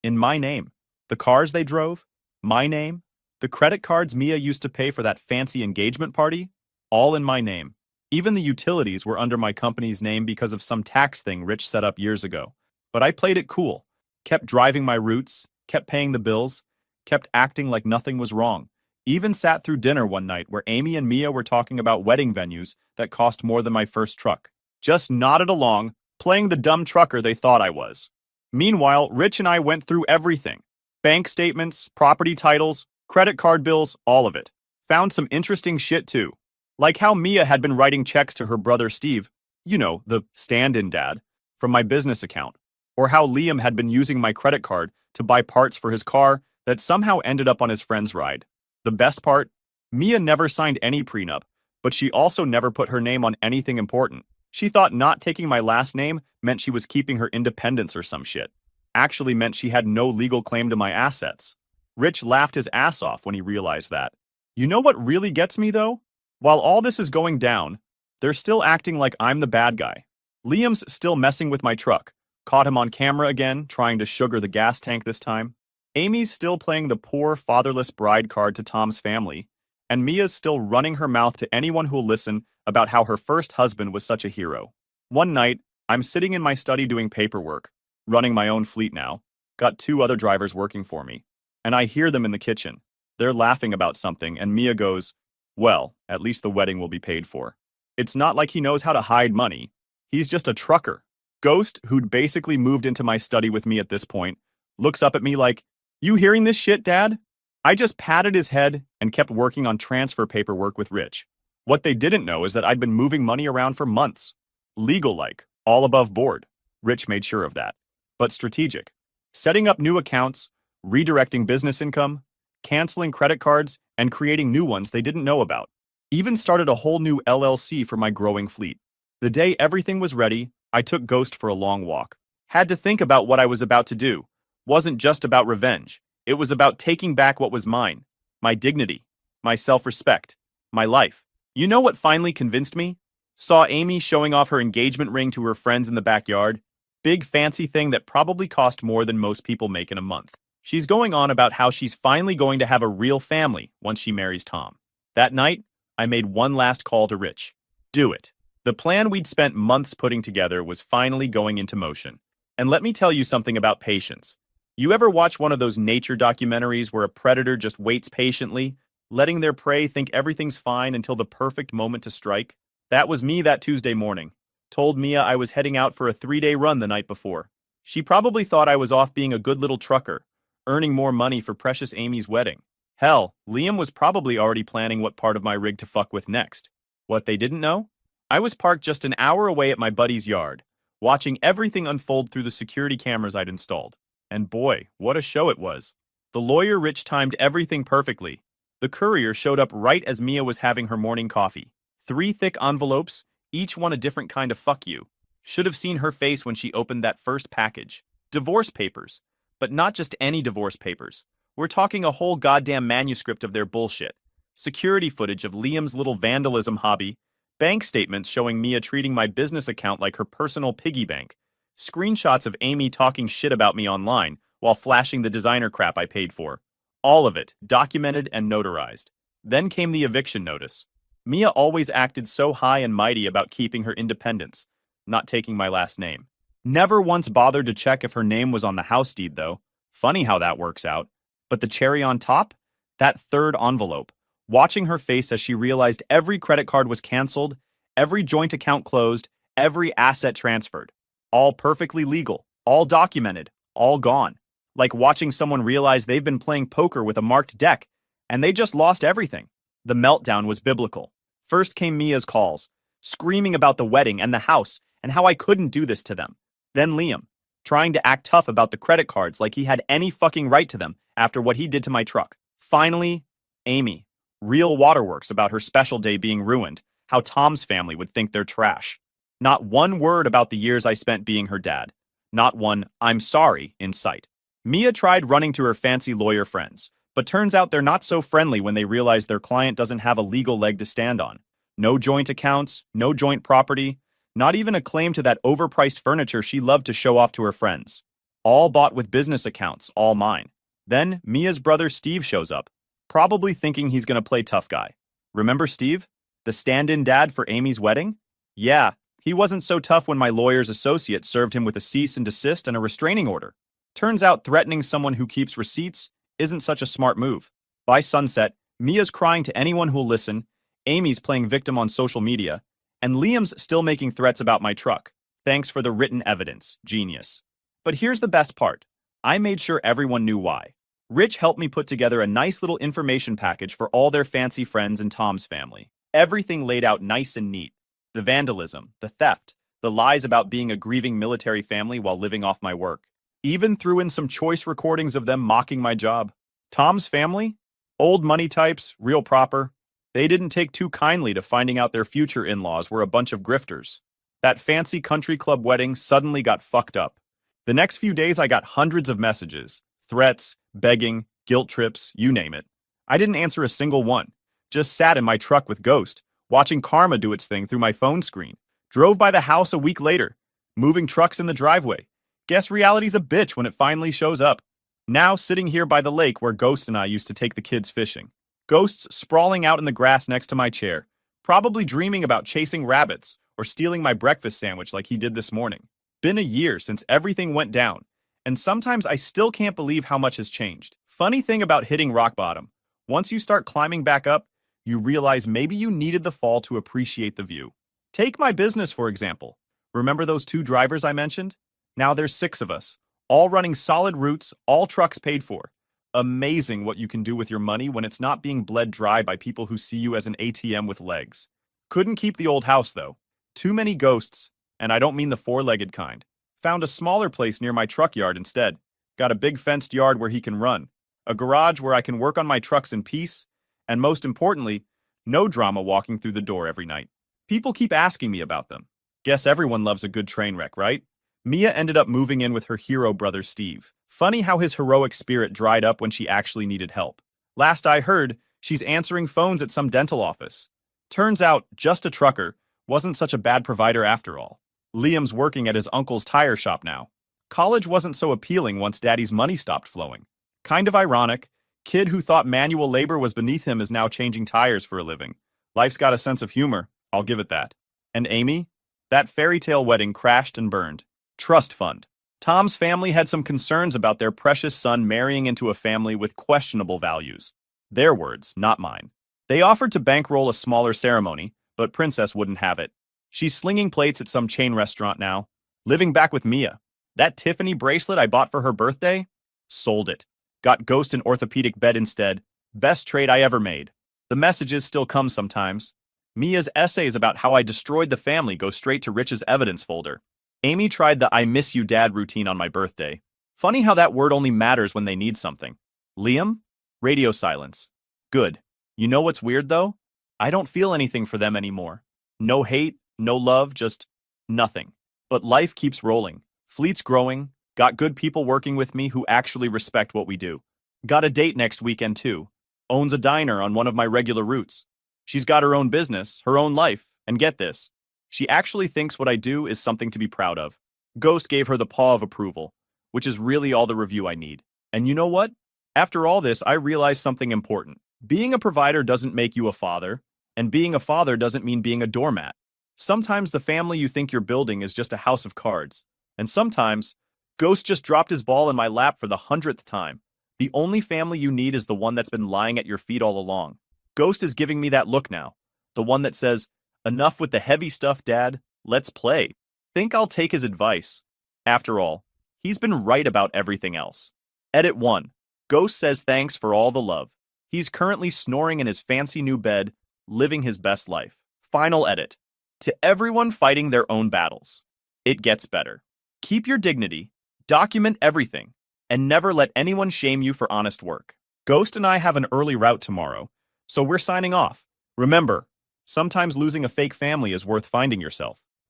in my name. The cars they drove, my name. The credit cards Mia used to pay for that fancy engagement party, all in my name. Even the utilities were under my company's name because of some tax thing Rich set up years ago. But I played it cool, kept driving my routes, kept paying the bills, kept acting like nothing was wrong. Even sat through dinner one night where Amy and Mia were talking about wedding venues that cost more than my first truck. Just nodded along, playing the dumb trucker they thought I was. Meanwhile, Rich and I went through everything. Bank statements, property titles, credit card bills, all of it. Found some interesting shit too. Like how Mia had been writing checks to her brother Steve, you know, the stand-in dad, from my business account. Or how Liam had been using my credit card to buy parts for his car that somehow ended up on his friend's ride. The best part? Mia never signed any prenup, but she also never put her name on anything important. She thought not taking my last name meant she was keeping her independence or some shit. Actually meant she had no legal claim to my assets. Rich laughed his ass off when he realized that. You know what really gets me though? While all this is going down, they're still acting like I'm the bad guy. Liam's still messing with my truck. Caught him on camera again, trying to sugar the gas tank this time. Amy's still playing the poor, fatherless bride card to Tom's family. And Mia's still running her mouth to anyone who'll listen about how her first husband was such a hero. One night, I'm sitting in my study doing paperwork, running my own fleet now. Got 2 other drivers working for me. And I hear them in the kitchen. They're laughing about something, and Mia goes, well, at least the wedding will be paid for. It's not like he knows how to hide money. He's just a trucker. Ghost, who'd basically moved into my study with me at this point, looks up at me like, you hearing this shit, Dad? I just patted his head and kept working on transfer paperwork with Rich. What they didn't know is that I'd been moving money around for months. Legal-like, all above board. Rich made sure of that. But strategic. Setting up new accounts, redirecting business income, canceling credit cards, and creating new ones they didn't know about. Even started a whole new LLC for my growing fleet. The day everything was ready, I took Ghost for a long walk. Had to think about what I was about to do. Wasn't just about revenge. It was about taking back what was mine. My dignity. My self-respect. My life. You know what finally convinced me? Saw Amy showing off her engagement ring to her friends in the backyard. Big fancy thing that probably cost more than most people make in a month. She's going on about how she's finally going to have a real family once she marries Tom. That night, I made one last call to Rich. Do it. The plan we'd spent months putting together was finally going into motion. And let me tell you something about patience. You ever watch one of those nature documentaries where a predator just waits patiently, letting their prey think everything's fine until the perfect moment to strike? That was me that Tuesday morning. Told Mia I was heading out for a 3-day run the night before. She probably thought I was off being a good little trucker, earning more money for precious Amy's wedding. Hell, Liam was probably already planning what part of my rig to fuck with next. What they didn't know? I was parked just an hour away at my buddy's yard, watching everything unfold through the security cameras I'd installed. And boy, what a show it was. The lawyer Rich timed everything perfectly. The courier showed up right as Mia was having her morning coffee. 3 thick envelopes, each one a different kind of fuck you. Should have seen her face when she opened that first package. Divorce papers. But not just any divorce papers. We're talking a whole goddamn manuscript of their bullshit. security footage of Liam's little vandalism hobby, bank statements showing Mia treating my business account like her personal piggy bank, screenshots of Amy talking shit about me online while flashing the designer crap I paid for. All of it, documented and notarized. Then came the eviction notice. Mia always acted so high and mighty about keeping her independence, not taking my last name. Never once bothered to check if her name was on the house deed, though. Funny how that works out. But the cherry on top? That third envelope. Watching her face as she realized every credit card was canceled, every joint account closed, every asset transferred. All perfectly legal, all documented, all gone. Like watching someone realize they've been playing poker with a marked deck, and they just lost everything. The meltdown was biblical. First came Mia's calls, screaming about the wedding and the house and how I couldn't do this to them. Then Liam, trying to act tough about the credit cards like he had any fucking right to them after what he did to my truck. Finally, Amy, real waterworks about her special day being ruined, how Tom's family would think they're trash. Not one word about the years I spent being her dad. Not one "I'm sorry" in sight. Mia tried running to her fancy lawyer friends, but turns out they're not so friendly when they realize their client doesn't have a legal leg to stand on. No joint accounts, no joint property, not even a claim to that overpriced furniture she loved to show off to her friends. All bought with business accounts, all mine. Then Mia's brother Steve shows up, probably thinking he's gonna play tough guy. Remember Steve? The stand-in dad for Amy's wedding? Yeah, he wasn't so tough when my lawyer's associate served him with a cease and desist and a restraining order. Turns out threatening someone who keeps receipts isn't such a smart move. By sunset, Mia's crying to anyone who'll listen, Amy's playing victim on social media, and Liam's still making threats about my truck. Thanks for the written evidence, genius. But here's the best part. I made sure everyone knew why. Rich helped me put together a nice little information package for all their fancy friends and Tom's family. Everything laid out nice and neat. The vandalism, the theft, the lies about being a grieving military family while living off my work. Even threw in some choice recordings of them mocking my job. Tom's family? Old money types, real proper. They didn't take too kindly to finding out their future in-laws were a bunch of grifters. That fancy country club wedding suddenly got fucked up. The next few days I got hundreds of messages, threats, begging, guilt trips, you name it. I didn't answer a single one. Just sat in my truck with Ghost, watching karma do its thing through my phone screen. Drove by the house a week later, moving trucks in the driveway. Guess reality's a bitch when it finally shows up. Now sitting here by the lake where Ghost and I used to take the kids fishing. Ghost's sprawling out in the grass next to my chair, probably dreaming about chasing rabbits or stealing my breakfast sandwich like he did this morning. Been a year since everything went down, and sometimes I still can't believe how much has changed. Funny thing about hitting rock bottom, once you start climbing back up, you realize maybe you needed the fall to appreciate the view. Take my business, for example. Remember those 2 drivers I mentioned? Now there's 6 of us, all running solid routes, all trucks paid for. Amazing what you can do with your money when it's not being bled dry by people who see you as an ATM with legs. Couldn't keep the old house, though. Too many ghosts, and I don't mean the 4-legged kind. Found a smaller place near my truck yard instead. Got a big fenced yard where he can run, a garage where I can work on my trucks in peace, and most importantly, no drama walking through the door every night. People keep asking me about them. Guess everyone loves a good train wreck, right? Mia ended up moving in with her hero brother Steve. Funny how his heroic spirit dried up when she actually needed help. Last I heard, she's answering phones at some dental office. Turns out, just a trucker wasn't such a bad provider after all. Liam's working at his uncle's tire shop now. College wasn't so appealing once daddy's money stopped flowing. Kind of ironic, kid who thought manual labor was beneath him is now changing tires for a living. Life's got a sense of humor, I'll give it that. And Amy? That fairy tale wedding crashed and burned. Trust fund. Tom's family had some concerns about their precious son marrying into a family with questionable values. Their words, not mine. They offered to bankroll a smaller ceremony, but Princess wouldn't have it. She's slinging plates at some chain restaurant now, living back with Mia. That Tiffany bracelet I bought for her birthday? Sold it. Got Ghost an orthopedic bed instead. Best trade I ever made. The messages still come sometimes. Mia's essays about how I destroyed the family go straight to Rich's evidence folder. Amy tried the "I miss you dad" routine on my birthday. Funny how that word only matters when they need something. Liam? Radio silence. Good. You know what's weird though? I don't feel anything for them anymore. No hate, no love, just nothing. But life keeps rolling. Fleet's growing. Got good people working with me who actually respect what we do. Got a date next weekend too. owns a diner on one of my regular routes. She's got her own business, her own life, and get this, she actually thinks what I do is something to be proud of. Ghost gave her the paw of approval, which is really all the review I need. And you know what? After all this, I realized something important. Being a provider doesn't make you a father, and being a father doesn't mean being a doormat. Sometimes the family you think you're building is just a house of cards. And sometimes, Ghost just dropped his ball in my lap for the 100th time. The only family you need is the one that's been lying at your feet all along. Ghost is giving me that look now. The one that says, enough with the heavy stuff, Dad. Let's play. Think I'll take his advice. After all, he's been right about everything else. Edit 1. Ghost says thanks for all the love. He's currently snoring in his fancy new bed, living his best life. Final edit. To everyone fighting their own battles, it gets better. Keep your dignity, document everything, and never let anyone shame you for honest work. Ghost and I have an early route tomorrow, so we're signing off. Remember, sometimes losing a fake family is worth finding yourself.